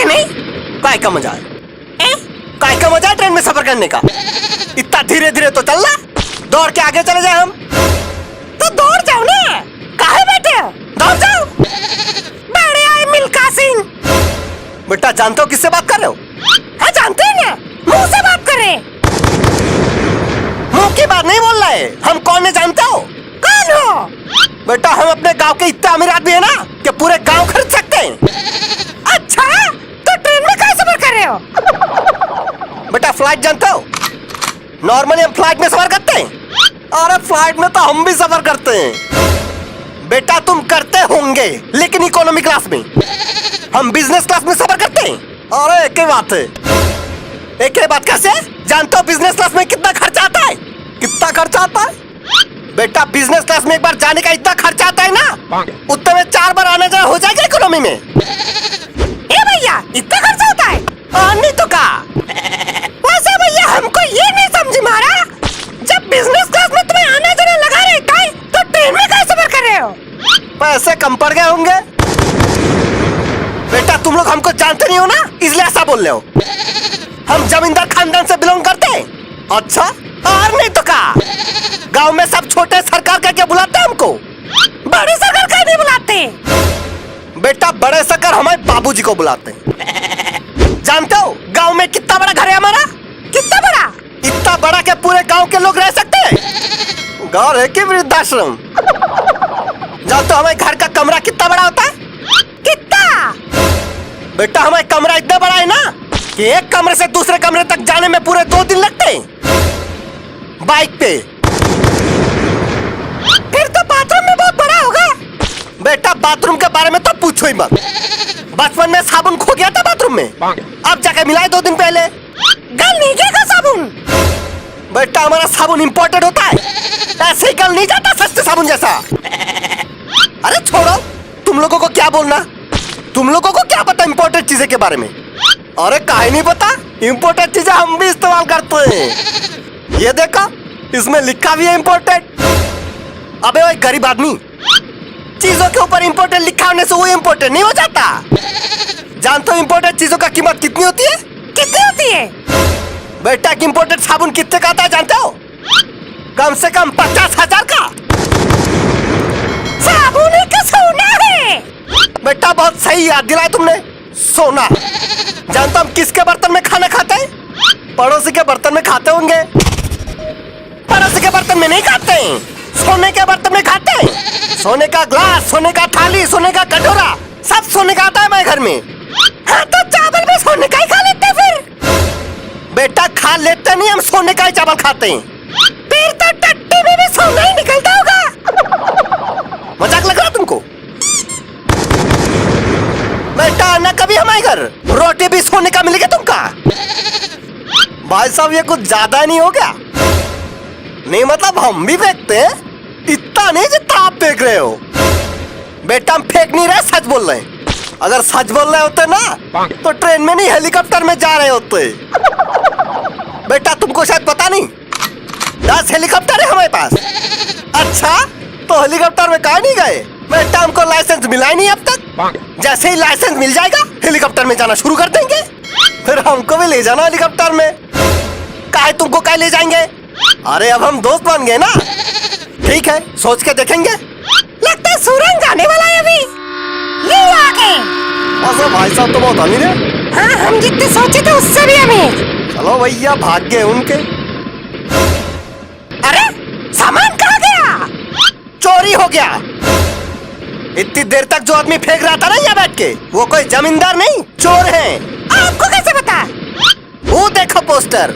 कि नहीं? काय का मजा है? काय का मजा है ट्रेन में सफर करने का? इतना धीरे धीरे तो चलना, दौड़ के आगे चले जाए हम। तो दौड़ जाओ ना, काहे बैठे हो? दौड़ जाओ। बड़े आए मिल्खा सिंह। बेटा जानते हो किससे बात कर रहे हो? हाँ जानते हैं ना, मुंह से बात कर रहे। मुंह की बात नहीं बोल रहे, हम कौन है जानते हो? कौन हो? बेटा हम अपने गांव के इतने अमीर आदमी है ना कि पूरे गांव खरीद सकते हैं। अच्छा, तो ट्रेन में कैसे सफर कर रहे हो? बेटा फ्लाइट जानते हो? नॉर्मली हम फ्लाइट में सफर करते हैं। अरे फ्लाइट में तो हम भी सफर करते हैं। बेटा तुम करते होंगे लेकिन इकोनॉमी क्लास में, हम बिजनेस क्लास में सफर करते हैं। अरे एक ही बात है। एक ही बात कैसे? जानते हो बिजनेस क्लास में कितना खर्चा आता है? कितना खर्चा आता है? बेटा बिजनेस क्लास में एक बार जाने का इतना खर्चा आता है ना, उतने में 4 बार आना जाना हो जाएगा इकोनॉमी में। ए भैया, इतना खर्चा होता है? नहीं तो का? वैसे भैया हमको ये नहीं समझ में आ रहा, जब बिजनेस क्लास में तुम्हें आना जाना लगा रहता है तो ट्रेन में कैसे सफर कर रहे हो? पैसे कम पड़ गए होंगे। बेटा तुम लोग हमको जानते नहीं हो ना, इसलिए ऐसा बोल रहे हो। हम जमींदार खानदान से बिलोंग करते हैं। अच्छा, और नहीं तो का? गांव में सब छोटे सरकार कह के बुलाते हैं हमको। बड़े सरकार का नहीं बुलाते। बेटा बड़े सरकार हमारे बाबूजी को बुलाते हैं। जानते हो गांव में कितना बड़ा घर है हमारा? कितना बड़ा? इतना बड़ा कि पूरे गांव के लोग रह सकते हैं। गांव है कि वृद्धाश्रम? जानते हो हमारे घर का कमरा कितना बड़ा होता है? कितना? बेटा हमारा कमरा इतना बड़ा है ना कि एक कमरे से दूसरे कमरे तक जाने में पूरे 2 दिन लगते हैं बाइक पे। फिर तो बाथरूम में बहुत बड़ा होगा। बेटा बाथरूम के बारे में तो पूछो ही मत। बचपन में साबुन खो गया था बाथरूम में, अब जाके मिला है 2 दिन पहले। गल नहीं गया साबुन? बेटा हमारा साबुन इंपोर्टेड होता है, ऐसे ही गल नहीं जाता सस्ते साबुन जैसा। अरे छोड़ो, तुम लोगों को क्या बोलना, तुम लोगों को क्या पता इंपोर्टेड चीजें के बारे में? अरे काहे नहीं पता, इंपोर्टेड चीजें हम भी इस्तेमाल करते हैं। ये देखो इसमें लिखा भी है इंपोर्टेड। अबे वो गरीब आदमी, चीजों के ऊपर इंपोर्टेड लिखा होने से वो इंपोर्टेड नहीं हो जाता। जानते हो इंपोर्टेड चीजों का कीमत कितनी होती है? कितनी होती है? बेटा इंपोर्टेड साबुन कितने का आता है जानते हो? कम से कम 50,000 का। साबुन का सोना है। बेटा बहुत सही याद दिलाया तुमने, सोना। जानते हो हम किसके बर्तन में खाना खाते हैं? पड़ोसी के बर्तन में खाते होंगे। पड़ोसी के बर्तन में नहीं खाते हैं, सोने के बर्तन में खाते हैं। सोने का ग्लास, सोने का थाली, सोने का कटोरा, सब सोने का आता है हमारे घर में। हाँ तो चावल भी सोने का ही खा लेते हैं फिर? बेटा खा लेते नहीं, हम सोने का ही चावल खाते हैं। फिर तो टट्टी में भी सोना ही निकलता होगा। मजाक लग रहा तुमको? बेटा आना कभी हमारे घर, रोटी भी सोने का मिलेगा तुमका। भाई साहब ये कुछ ज्यादा नहीं हो गया? नहीं मतलब हम भी फेंकते हैं, इतना नहीं जितना आप फेंक रहे हो। बेटा हम फेंक नहीं रहे, सच बोल रहे हैं। अगर सच बोल रहे होते ना तो ट्रेन में नहीं हेलीकॉप्टर में जा रहे होते। बेटा तुमको शायद पता नहीं, 10 हेलीकॉप्टर है हमारे पास। अच्छा तो हेलीकॉप्टर में कहाँ नहीं गए? बेटा हमको लाइसेंस मिला ही नहीं अब तक। जैसे ही लाइसेंस मिल जाएगा हेलीकॉप्टर में जाना शुरू कर देंगे, फिर हमको भी ले जाना हेलीकॉप्टर में। काहे तुमको काहे ले जाएंगे? अरे अब हम दोस्त बन गए ना। ठीक है सोच के देखेंगे। लगता है सूरज जाने वाला है अभी। ये आ गए। अच्छा भाई साहब तो बहुत अमीर है। हाँ हम जितने सोचे थे उससे भी अमीर। चलो भैया भाग गए उनके। अरे सामान कहाँ गया? चोरी हो गया। इतनी देर तक जो आदमी फेंक रहा था ना यहाँ बैठ के, वो कोई जमींदार नहीं चोर है। आपको कैसे पता? वो देखो पोस्टर।